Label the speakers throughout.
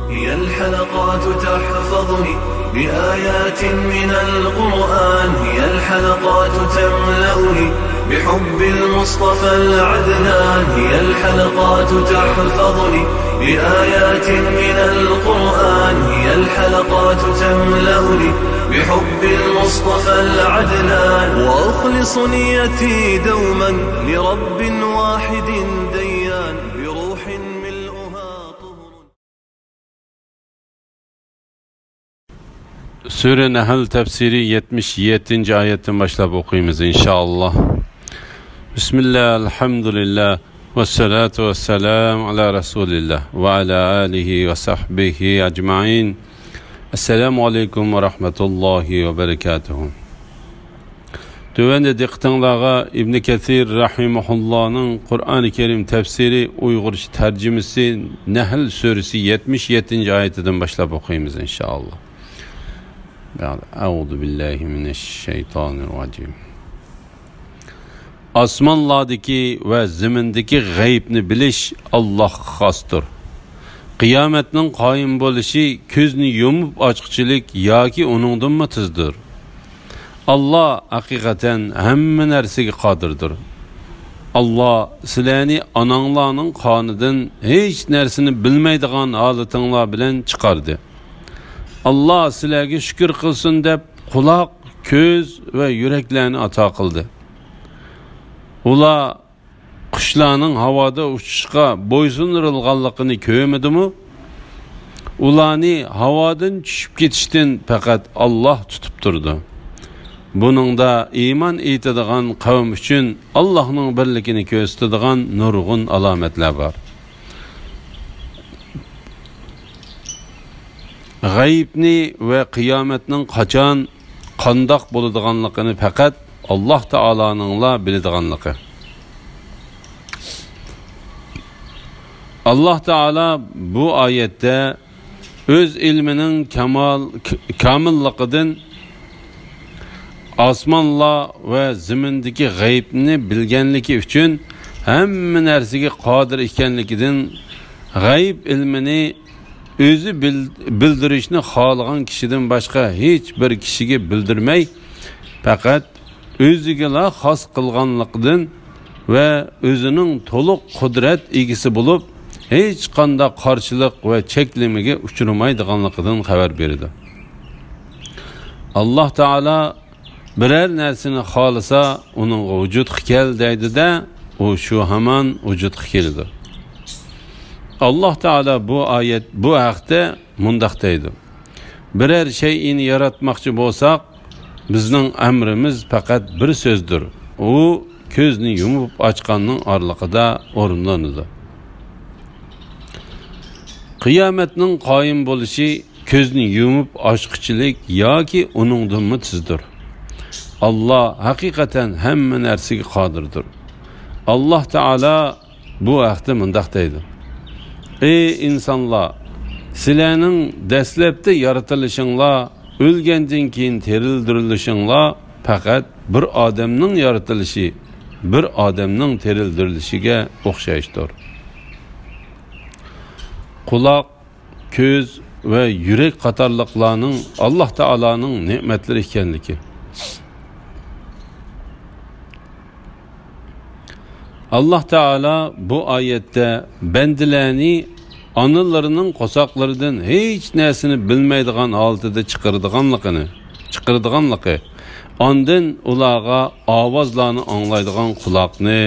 Speaker 1: هي الحلقات تحفظني بآيات من القرآن، هي الحلقات تملأني بحب المصطفى العدنان، هي الحلقات تحفظني بآيات من القرآن، هي الحلقات تملأني بحب المصطفى العدنان، وأخلص نيتي دوما لرب واحد ديان بروح ملؤها طهر.
Speaker 2: Sure Nahl tefsiri 77. ayetten başlayıp okuyumuz inşallah. Bismillah, elhamdülillah, ve salatu ve selam ala Resulillah ve ala alihi ve sahbihi ecmain. Esselamu aleyküm ve rahmetullahi ve berekatuhu. Tövende diqqətinizə İbn Kəsir rahimehullah'ın Kur'an-ı Kerim tefsiri Uygurca tercümesi Nahl suresi 77. ayetinden başlayıp okuyumuz inşallah. Euzu billahi mineşşeytanirracim. Asmanlardaki ve zimindeki gaybni bilish Allah'a xasdır. Kıyametnin qayım boluşu ko'zni yumup açıqchilik yoki uningdan tizdir. Allah haqiqatan hamma narsaga qodirdir. Allah sizlarni onanglarning qonidan hech narsani bilmaydigan holatinglar bilan chiqardi. Allah sizlarga shukr qilsin deb quloq, ko'z va yuraklarni ato qildi. Ular qushlarning havoda uchishga bo'ysundirilganligini ko'rmadimi? Ularni havodan tushib ketishdan faqat Allah tutib turdi. Buningda iymon etadigan qavm uchun Allohning birligini ko'rsatadigan nurg'un alomatlar bor. G'aybni va qiyomatning qachon qandoq bo'ladiganligini faqat Alloh taoloning biladiganligi. Alloh taolo bu oyatda o'z ilmining komilligidan osmonlar va zimindagi g'aybni bilganligi uchun hamma narsaga qodir ekanligidan g'ayb ilmini o'zi bildirishni xohlagan kishidan boshqa hech bir kishiga bildirmay faqat o'ziga xos qilganligidan va o'zining to'liq qudrat egasi bo'lib hech qanday qarshilik va cheklamaga uchramaydiganligidan xabar berdi. Alloh taolo biror narsani xohlasa uning vujudga kel deydi-da, u shu hamon vujudga keladi. Allah Teala bu ayet bu haqda mundaq deydi. Biror shay'ini yaratmoqchi bo'lsak, bizning amrimiz faqat bir so'zdir. U ko'zni yumib ochganning orliqida o'rinlanadi. Qiyomatning qoyim bo'lishi ko'zni yumib ochqichilik yoki uningdan tizdir. Allah haqiqatan hamma narsaga qodirdir. Allah Teala bu haqda mundaq deydi. Ey insanlar, sizlarning dastlabda yaratilishinglar, o'lgandan keyin terildirilishinglar faqat bir odamning yaratilishi, bir odamning terildirilishiga o'xshaydir. Quloq, ko'z va yurak qatorliqlarning Alloh taolaning ne'matlari ekanligi. Allah Teala bu ayette bendilerini anılarının qosoqlaridan hech narsani bilmaydigan holatda chiqardiganligi, ondan ularga ovozlarni anglaydigan quloqni,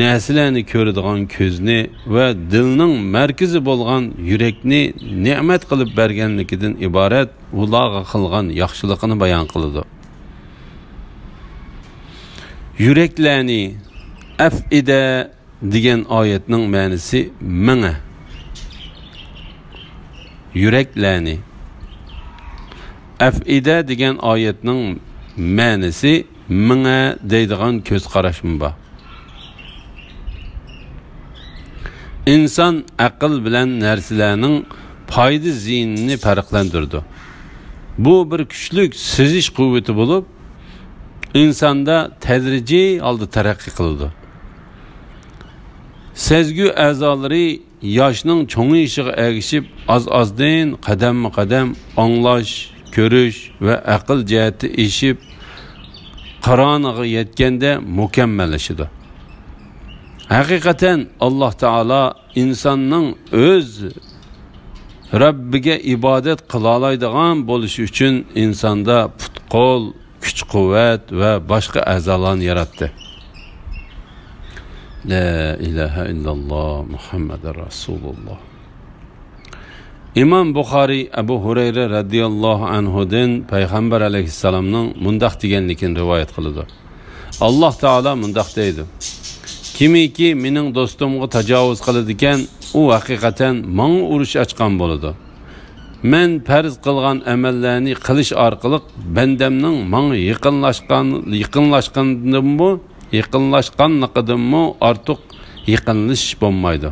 Speaker 2: narsalarni ko'radigan ko'zni va dilning markazi bo'lgan yurakni ne'mat qilib berganligidan iborat ularga qilgan yaxshiligini bayon qiladi. Yuraklarni Af'ide degan oyatning ma'nosi manga. Yuraklarni. Af'ide degan oyatning ma'nosi manga deydigan ko'z qarashim bor. İnson aql bilan narsalarning foyda ziyinini farqlantirdi. Bu bir kuchlik sezish quvvati bo'lib, insonda tadrijiy holda taraqqiy qiladi. sezgi a'zolari yoshning cho'ng'ishiga ergishib az-azdan qadamma-qadam anglash, ko'rish va aql jihati eshib qaroniga yetganda mukammallashadi. Haqiqatan Alloh taolo insonning o'z Rabbiga ibodat qila oladigan bo'lishi uchun insonda put-qo'l, kuch-quvvat va boshqa a'zolarni yaratdi. La ilaha illalloh Muhammadur Rasululloh. İmam Buxoriy Abu Hurayra radhiyallohu anhudan payg'ambar alayhissalomning mundaq deganligini rivoyat qiladi. Alloh taolo mundaq deydi: Kimiki mening do'stimga tajovuz qiladi ekan, u haqiqatan menga urush ochgan bo'ladi. Men farz qilgan amallarni qilish orqali bandamning menga yaqinlashganligidanmi ortiq yaqinlash bo'lmaydi.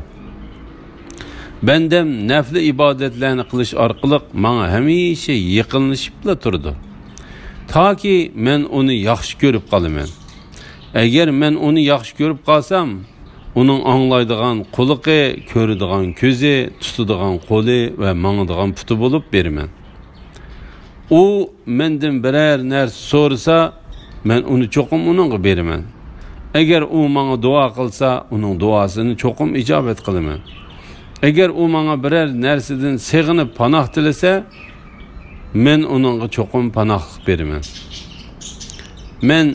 Speaker 2: Bandam nafli ibodatlarni qilish orqali menga hamisha yaqinlashibla turdi. Toki men uni yaxshi ko'rib qolaman. Agar men uni yaxshi ko'rib qolsam, uning anglaydigan quliqi, ko'radigan ko'zi, tutadigan qo'li va mangadigan puti bo'lib beraman. U mendan biror narsa so'rasa, men uni cho'qim uningga beraman. Agar u menga duo qilsa, uning duosini cho'qim ijobat qilaman. Agar u menga biror narsadan sig'inib panoh tilasa, men uningga cho'qim panoh beraman. Men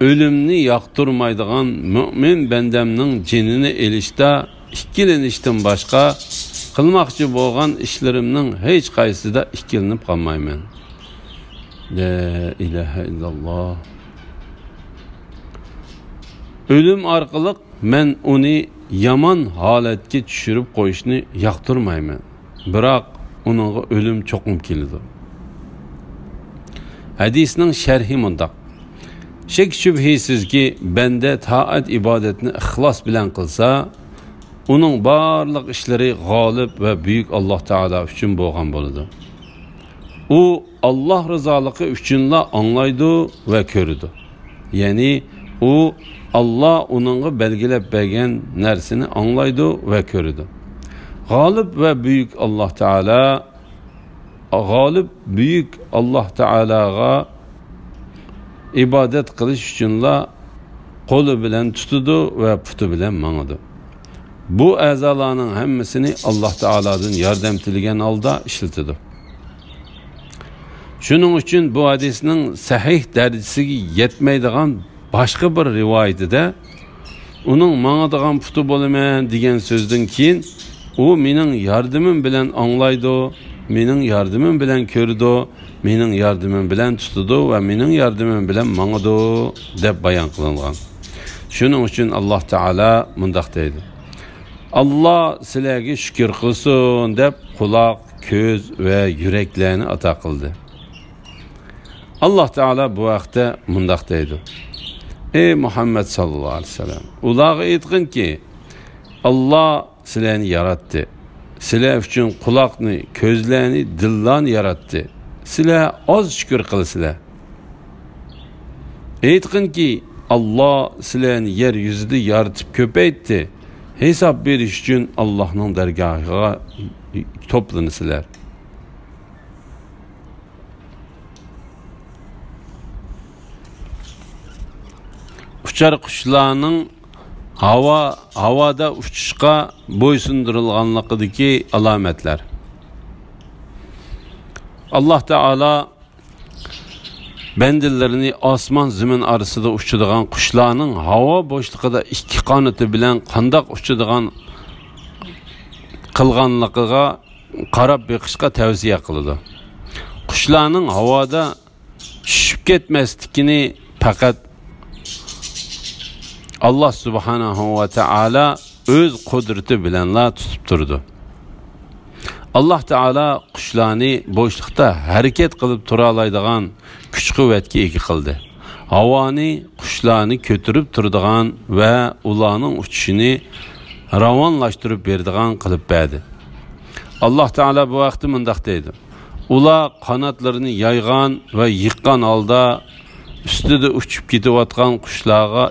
Speaker 2: ölümni yaqtırmaydigan mümin bendemning jinini elishda ikkilanishdan boshqa qilmoqchi bo'lgan ishlarimning hech qaysida ikkilanib qolmayman. La ilaha illalloh. Ölüm orqali men uni yomon holatga tushirib qo'yishni yaqtirmayman. Biroq uningga ölüm cho'qim keladi. Hadisning sharhi mundaq: Şek şübhisiz ki bende taat ibadetini ihlas bilen kılsa, onun barlıq işleri galip ve büyük Allah Teala üçün boğan boludu. O Allah rızalığı üçünla anlaydı ve körüdü. Yani o Allah onunla belgilep bergen nersini anlaydı ve körüdü. Galip ve büyük Allah Teala, galip büyük Allah Teala'ga ibadet qilish uchunla qo'li bilan tutadi va puti bilan mangadi. Bu a'zolarning hammasini Alloh taolodan yordam tilagan holda ishlatadi. Shuning uchun bu hadisning sahih darajasiga yetmaydigan boshqa bir rivoyatida uning mangadigan puti bo'laman degan so'zdan keyin u mening yordamim bilan anglaydi, mening yordamim bilan ko'rdi, mening yordamim bilan tutadi va mening yordamim bilan mangadi deb bayon qilingan. Shuning uchun Alloh taolo mundaq deydi: Alloh sizlarga shukr qilsin deb quloq, ko'z va yuraklarni ato qildi. Alloh taolo bu vaqtda mundaq deydi: Ey Muhammad sallallohu alayhi vasallam, ularga aytqinki, Alloh sizlarni yaratdi. Sizlar uchun quloqni, ko'zlarni, dillarni yaratdi. Sizlar oz shukr qilsizlar. Aytqinki, Alloh sizlarni yer yuzida yaratib ko'paytdi. Hisob berish uchun Allohning dargohiga to'plansizlar. Uchar qushlarning havoda uchishga bo'ysundirilganligidagi alomatlar. Alloh taolo bandilarini osmon zamin orasida uchadigan qushlarning havo bo'shlig'ida ikki qanoti bilan qandoq uchadigan qilganligiga qarab beqishga tavsiya qiladi. Qushlarning havoda tushib ketmasligini faqat Allah subhanahu va taala o'z qudrati bilanla tutib turdi. Allah taolo qushlarni bo'shliqda harakat qilib tura oladigan kuch-quvvatga ega qildi. Havoni qushlarni ko'tarib turadigan va ularning uchishini ravonlashtirib beradigan qilib berdi. Allah taolo bu vaqtda mundaq deydi: Ular qanotlarini yaygan va yiqqan holda ustida uchib ketayotgan qushlarga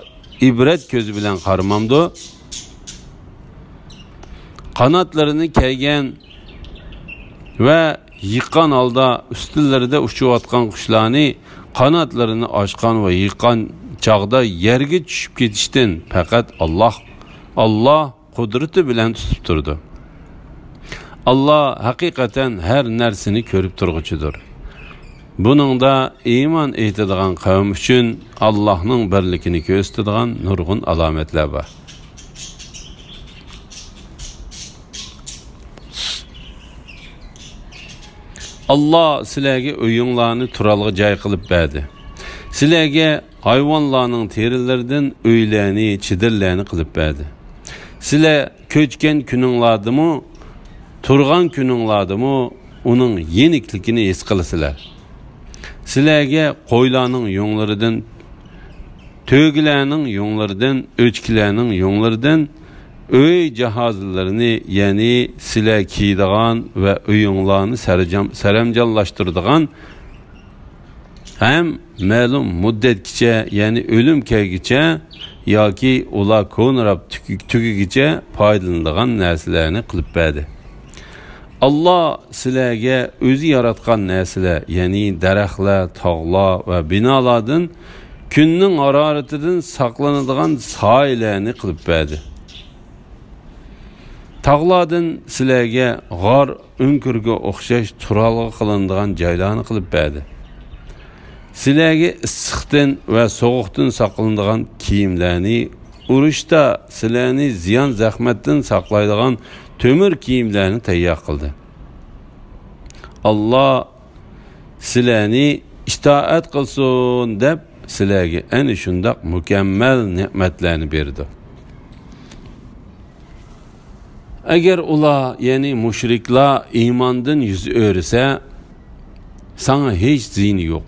Speaker 2: ibrat ko'zi bilan qaramamdi. qanotlarini kaygan va yiqqan holda ustunlarida uchayotgan qushlarni qanotlarini ochgan va yiqqan chog'da yerga tushib ketishdan faqat Alloh qudrati bilan tutib turdi. Alloh haqiqatan har narsani ko'rib turg'uchidir. Buningda iymon etadigan qavm uchun Allohning birligini ko'rsatadigan nurg'un alomatlar bor. Allah sizlarga uyinglarni turalg'i joy qilib berdi. Sizlarga hayvonlarning terilaridan uylarni, chidirlarni qilib berdi. Sizlar ko'chgan kuninglardimi, turgan kuninglardimi uning yenikligini his qilasizlar. Sizlarga qo'ylarning yo'nlaridan, to'g'larning yo'nlaridan, o'chkilarning yo'nlaridan öy cihazlarını, yani sizlar kiydigan ve uyinglarni saramjonlashtiradigan hem ma'lum muddatgacha, yani o'lim kelgicha yoki ular ko'nrab tugigicha foydalanadigan narsalarni qilib berdi. Allah sizlarga o'zi yaratgan narsalar, yani daraxtlar, tog'lar va binolardan kunning haroratidan saqlanadigan soylarni qilib berdi. Tağlardan sizlarga g'or o'nkirga o'xshash turalg'i qilinadigan joylarni qilib berdi. Sizlarga issiqdan va sovuqdan saqlanadigan kiyimlarni, urushda sizlarni ziyon zahmatdan saqlaydigan temir kiyimlarni tayyor qildi. Alloh sizlarni itoat qilsin deb sizlarga ana shundoq mukammal ne'matlarni berdi. Eğer ular, yani müşrikler imandan yüz öğrese, sana hiç ziyni yok.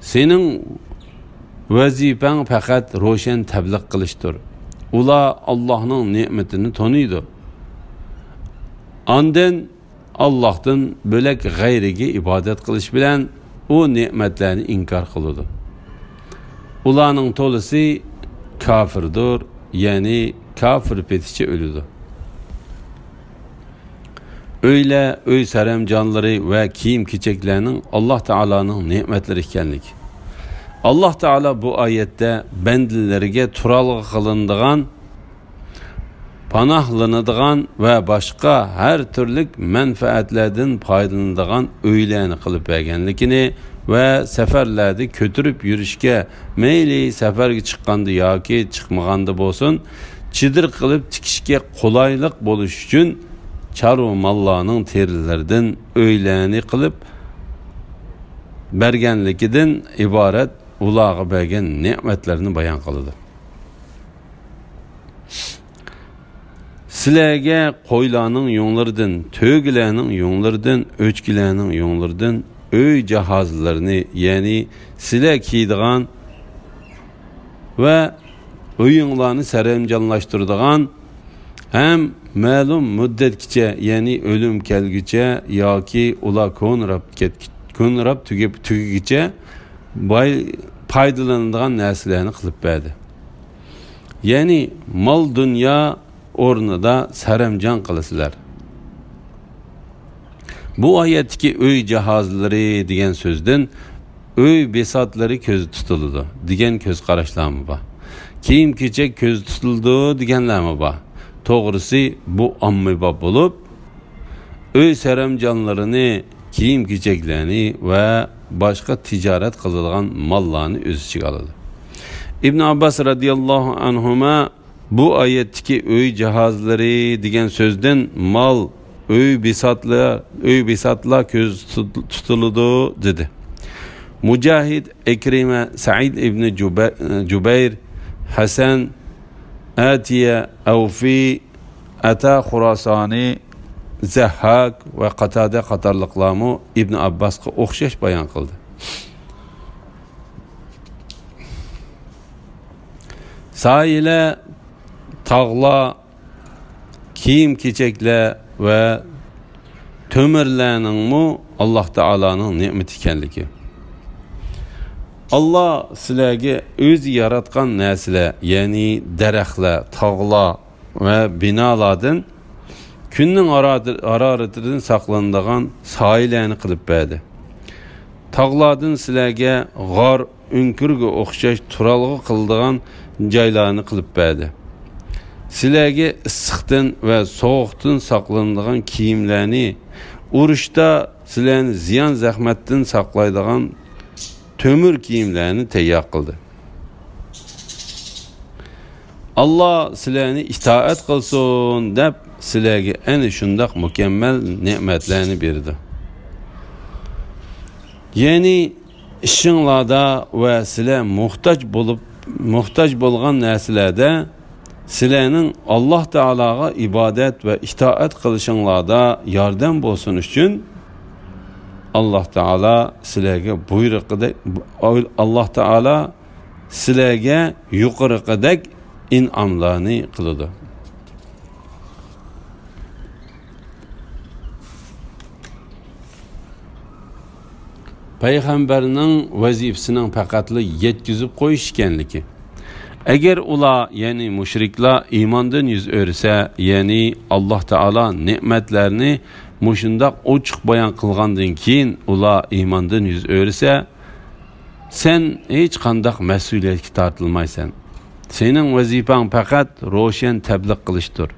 Speaker 2: Senin vazifen fakat roşen tebliğ kılıştır. Ular Allah'ın nimetini tanıydı. Ondan Allah'tan bölek gayrige ibadet kılış bilen o nimetlerini inkar kılıdı. Ularning tolisi kafirdir, yani kafir petiçe ölüdür. Öyle öy saremcanları ve kiyim keçeklerinin Allah Teala'nın nimetleri ekanligi. Allah Teala bu ayette bendillerine turalgı kılındıgan, panahlanadigan ve başka her türlü menfaatlerden faydalanadigan öylerini kılıp berganligini ve seferlerde kötürüp yürüşke, meyli seferge çıkkandı yoki çıkmagandı bolsun, chidir kılıp tikişke kolaylık boluş üçün çaru mallarının terilerden öylerini kılıp bergenlikinden ibaret ulağı bergen nimetlerini bayan kılıdı. Sizlerge qo'ylarning yo'nlaridan, to'g'larning yo'nlaridan, o'chkilarning yo'nlaridan öy cihazlarını, yani sizlar kiydigan ve uyinglarni saramjonlashtiradigan hem ma'lum muddatgacha, yani o'lim kelgicha yoki ular ko'nrab tugigicha foydalanadigan narsalarni qilib berdi. Yani mal dünya o'rnida saramjon qilasizlar. Bu oyatdagi uy jihozlari degan so'zdan uy besotlari ko'z tutildi degan ko'z qarashlarmi bor. Kiyim kechak ko'z tutildi deganlarmi bor. To'g'risi bu ommabop bo'lib, uy saramjonlarini, kiyim kechaklarni va boshqa tijorat qiladigan mallarni o'z ichiga oladi. İbn Abbas radıyallahu anhuma bu ayetteki öy cihazları degan so'zdan mal, öy bisatla köz tutuludu dedi. Mujahid, Ekrime, Sa'id ibn Cübeyr, Hasan, Atiye, Avfi, Ata Khurasani, Zahhak ve Qatade qatarlıqlarını İbn Abbas'a o'xshash bayan qildi. Sahile, tağlar, kiyim keçekler ve tömürlerinin mu Allah Teala'nın nimeti ekanligi. Allah sizlarga o'zi yaratgan narsalar, yani daraxtlar, tog'lar ve binolardan Kunning haroratidan saqlanadigan soylarni qilib berdi. Tog'lardan sizlarga g'or o'nkurga o'xshash turalg'i qiladigan joylarni qilib berdi. Sizlarga issiqdan va sovuqdan saqlanadigan kiyimlarni, urushda sizlarni ziyon zahmatdan saqlaydigan tömür kiyimlarni tayyor qildi. Allah sizlarni itoat qilsin deb sizlarga ana shundoq mukammal ne'matlarni berdi. Ya'ni ishinglarda va sizlar muhtoj bo'lgan narsalarda sizlarning Alloh taologa ibodat va itoat qilishinglarda yordam bo'lsin uchun Alloh taolo sizlarga buyruqidek Alloh taolo sizlarga yuqoriqidek in'omlarni qiladi. Payg'ambarning vazifasining faqatli yetkazib qo'yish ekanligi. Agar ular, ya'ni mushriklar iymondan yuz o'rsa, ya'ni Alloh taolo ne'matlarni mushundoq ochiq bayon qilgandan keyin ular iymondan yuz o'rsa, sen hech qanday mas'uliyatga tortilmaysan. Sening vazifang faqat ro'shan tabliq qilishdir.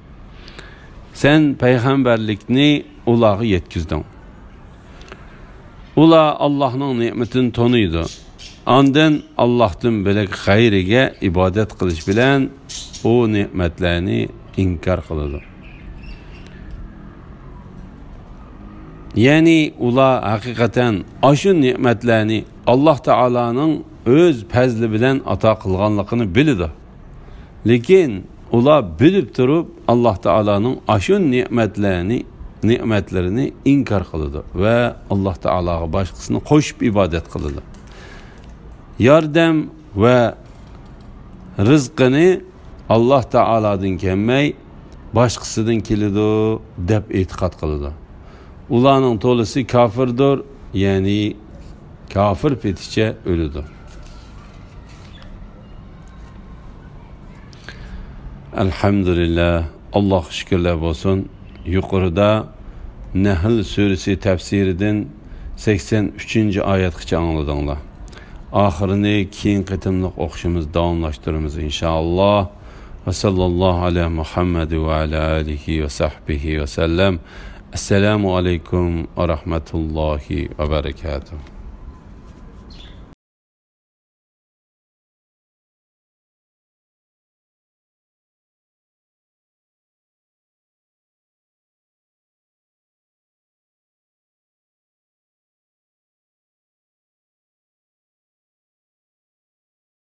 Speaker 2: Sen payg'ambarlikni ularga yetkizding. Ular Allohning ne'matini tanıydı. Ondan Allohdan bilak g'ayriga ibodat qilish bilan o ne'matlarni inkor qiladi. Ya'ni ular haqiqatan ashu ne'matlarni Alloh taolaning o'z fazli bilan ato qilganligini biladi. Lekin ular bilib turib Alloh taolaning ashu ne'matlarini inkor qiladi va Alloh taolaga boshqasini qo'shib ibodat qiladi. Yordam va rizqini Alloh taoladan kelmay boshqasidan keladi deb e'tiqod qiladi. Ularning to'lisi kofirdir, ya'ni kofir peticha o'ladi. Alhamdulillah, Alloh shukr bo'lsin. Yuqorida Nahl surasi tafsiridan 83-oyatgacha angladinglar. Oxirini keyin qitimliq o'qishimiz davomlashtiramiz inshaalloh. Va sallallohu alayhi Muhammad va ala alihi va sahbihi va sallam. Assalomu alaykum va rahmatullohi va barakatuh.